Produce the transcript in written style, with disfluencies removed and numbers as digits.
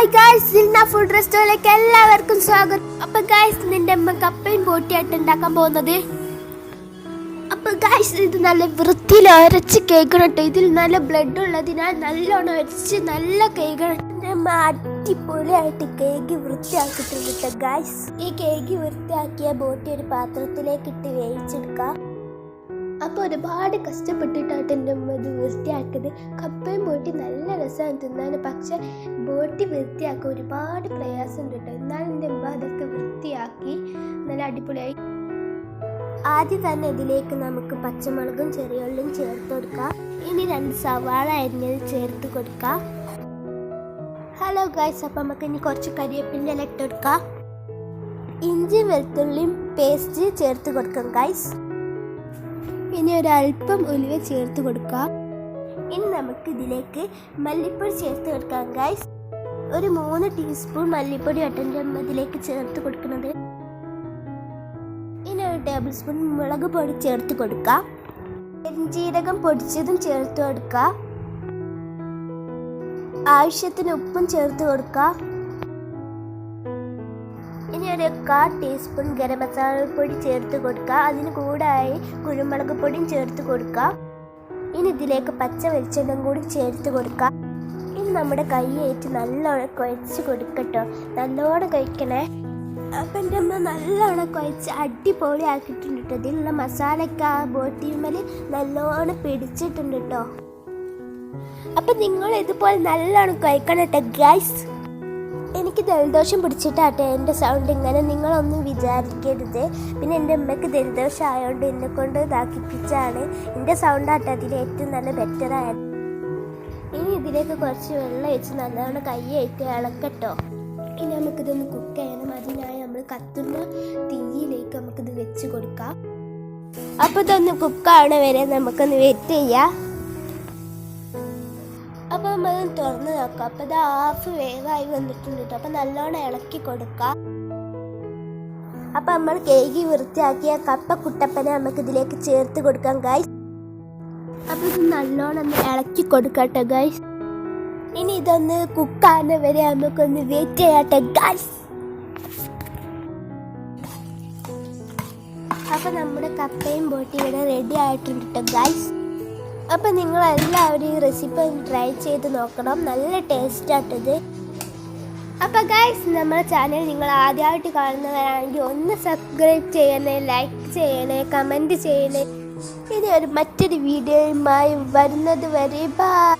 Hi guys, Silna food റെസ്റ്റോറന്റിലേക്ക് എല്ലാവർക്കും സ്വാഗതം. അപ്പൊ ഗായ്സ്, നിന്റെ അമ്മ കപ്പയും ബോട്ടിയായിട്ട് ഉണ്ടാക്കാൻ പോകുന്നത്. അപ്പൊ ഗായ്സ്, ഇത് നല്ല വൃത്തിയിൽ അരച്ച് കേൾക്കണം കേട്ടോ. ഇതിൽ നല്ല ബ്ലഡ് ഉള്ളതിനാൽ നല്ലോണം അരച്ച് നല്ല കേൾക്കണം. അമ്മ അടിപൊളിയായിട്ട് കേക്ക് വൃത്തിയാക്കിയിട്ടുണ്ട് കേട്ടോ ഗായ്സ്. ഈ കേക്ക് വൃത്തിയാക്കിയ ബോട്ടി ഒരു പാത്രത്തിലേക്ക് ഇട്ട് വേവിച്ചെടുക്കാം. അപ്പോൾ ഒരുപാട് കഷ്ടപ്പെട്ടിട്ടാണ് എൻ്റെ അമ്മ ഇത് വൃത്തിയാക്കിയത്. കപ്പയും ബോട്ടി നല്ല രസമാണ് തിന്നാൻ, പക്ഷെ ബോട്ടി വൃത്തിയാക്കാൻ ഒരുപാട് പ്രയാസമുണ്ട് കേട്ടോ. എന്നാലും എൻ്റെ അമ്മ അതൊക്കെ വൃത്തിയാക്കി നല്ല അടിപൊളിയായി. ആദ്യം തന്നെ ഇതിലേക്ക് നമുക്ക് പച്ചമുളകും ചെറിയുള്ളിയും ചേർത്ത് കൊടുക്കാം. ഇനി 2 സവാള അരിഞ്ഞത് ചേർത്ത് കൊടുക്കാം. ഹലോ ഗൈസ്, അപ്പം നമുക്ക് ഇനി കുറച്ച് കരിവേപ്പിൻ്റെ ഇല ഇട്ട് കൊടുക്കാം. ഇഞ്ചി വെളുത്തുള്ളിയും പേസ്റ്റ് ചേർത്ത് കൊടുക്കാം ഗൈസ്. ഇനി ഒരല്പം ഉലുവ ചേർത്ത് കൊടുക്കാം. ഇനി നമുക്ക് ഇതിലേക്ക് മല്ലിപ്പൊടി ചേർത്ത് കൊടുക്കാം ഗൈസ്. ഒരു 3 ടീസ്പൂൺ മല്ലിപ്പൊടി ഒട്ടൻ്റെ ഇതിലേക്ക് ചേർത്ത് കൊടുക്കുന്നത്. ഇനി 1 ടേബിൾ സ്പൂൺ മുളക് പൊടി ചേർത്ത് കൊടുക്കാം. പെരുംജീരകം പൊടിച്ചതും ചേർത്ത് കൊടുക്കാം. ആവശ്യത്തിന് ഉപ്പും ചേർത്ത് കൊടുക്കാം. ഇനി ഒരു 1/4 ടീസ്പൂൺ ഗരം മസാല പൊടി ചേർത്ത് കൊടുക്കുക. അതിന് കൂടായി കുരുമുളക് പൊടിയും ചേർത്ത് കൊടുക്കുക. ഇനി ഇതിലേക്ക് പച്ച വെളിച്ചെണ്ണ കൂടി ചേർത്ത് കൊടുക്കുക. ഇനി നമ്മുടെ കൈയേറ്റ് നല്ലോണം കുഴച്ച് കൊടുക്കട്ടോ. നല്ലോണം കഴിക്കണേ. അപ്പം എൻ്റെ അമ്മ നല്ലോണം കുഴച്ച് അടിപൊളി ആക്കിയിട്ടുണ്ട് കേട്ടോ. ഇതിലുള്ള മസാലയൊക്കെ ആ ബോട്ടിമേൽ നല്ലോണം പിടിച്ചിട്ടുണ്ട് കേട്ടോ. അപ്പം നിങ്ങൾ ഇതുപോലെ നല്ലോണം കഴിക്കണം കേട്ടോ ഗൈസ്. എനിക്ക് ജലദോഷം പിടിച്ചിട്ടാട്ടെ എൻ്റെ സൗണ്ട് ഇങ്ങനെ, നിങ്ങളൊന്നും വിചാരിക്കരുത്. പിന്നെ എൻ്റെ അമ്മയ്ക്ക് ജലദോഷം ആയതുകൊണ്ട് എന്നെ കൊണ്ട് ഇതാക്കിപ്പിച്ചാണ്. എൻ്റെ സൗണ്ട് ആട്ടെ അതിൽ ഏറ്റവും നല്ല ബെറ്ററായത്. ഇനി ഇതിലേക്ക് കുറച്ച് വെള്ളം ഒഴിച്ച് നല്ലോണം കൈയായിട്ട് ഇളക്കട്ടോ. ഇനി നമുക്കിതൊന്ന് കുക്ക് ചെയ്യണം. അതിനായി നമ്മൾ കത്തുന്ന തീയിലേക്ക് നമുക്കിത് വെച്ച് കൊടുക്കാം. അപ്പോൾ ഇതൊന്ന് കുക്കാവണ വരെ നമുക്കൊന്ന് വെയിറ്റ് ചെയ്യാം. അപ്പോൾ നമ്മൾ തുറന്ന് നോക്കാം. അപ്പോൾ ഇത് ഹാഫ് വേവായി വന്നിട്ടുണ്ട് കേട്ടോ. അപ്പോൾ നല്ലോണം ഇളക്കി കൊടുക്കാം. അപ്പോൾ നമ്മൾ കേക്ക് വൃത്തിയാക്കിയ കപ്പ കുട്ടപ്പനെ നമുക്ക് ഇതിലേക്ക് ചേർത്ത് കൊടുക്കാം ഗൈസ്. അപ്പോൾ ഇത് നല്ലോണം ഒന്ന് ഇളക്കി കൊടുക്കട്ടെ ഗൈസ്. ഇനി ഇതൊന്ന് കുക്കാവുന്ന വരെ നമുക്കൊന്ന് വെയിറ്റ് ചെയ്യട്ടെ ഗൈസ്. അപ്പോൾ നമ്മുടെ കപ്പയും ബോട്ടി ഇവിടെ റെഡി ആയിട്ടുണ്ട് കേട്ടോ ഗൈസ്. അപ്പം നിങ്ങളെല്ലാവരും ഈ റെസിപ്പി ട്രൈ ചെയ്ത് നോക്കണം. നല്ല ടേസ്റ്റായിട്ടത്. അപ്പം ഗൈസ്, നമ്മുടെ ചാനൽ നിങ്ങൾ ആദ്യമായിട്ട് കാണുന്നവരാണെങ്കിൽ ഒന്ന് സബ്സ്ക്രൈബ് ചെയ്യണേ, ലൈക്ക് ചെയ്യണേ, കമൻറ്റ് ചെയ്യണേ. ഇനി മറ്റൊരു വീഡിയോയുമായി വരുന്നത് വരെ ബൈ.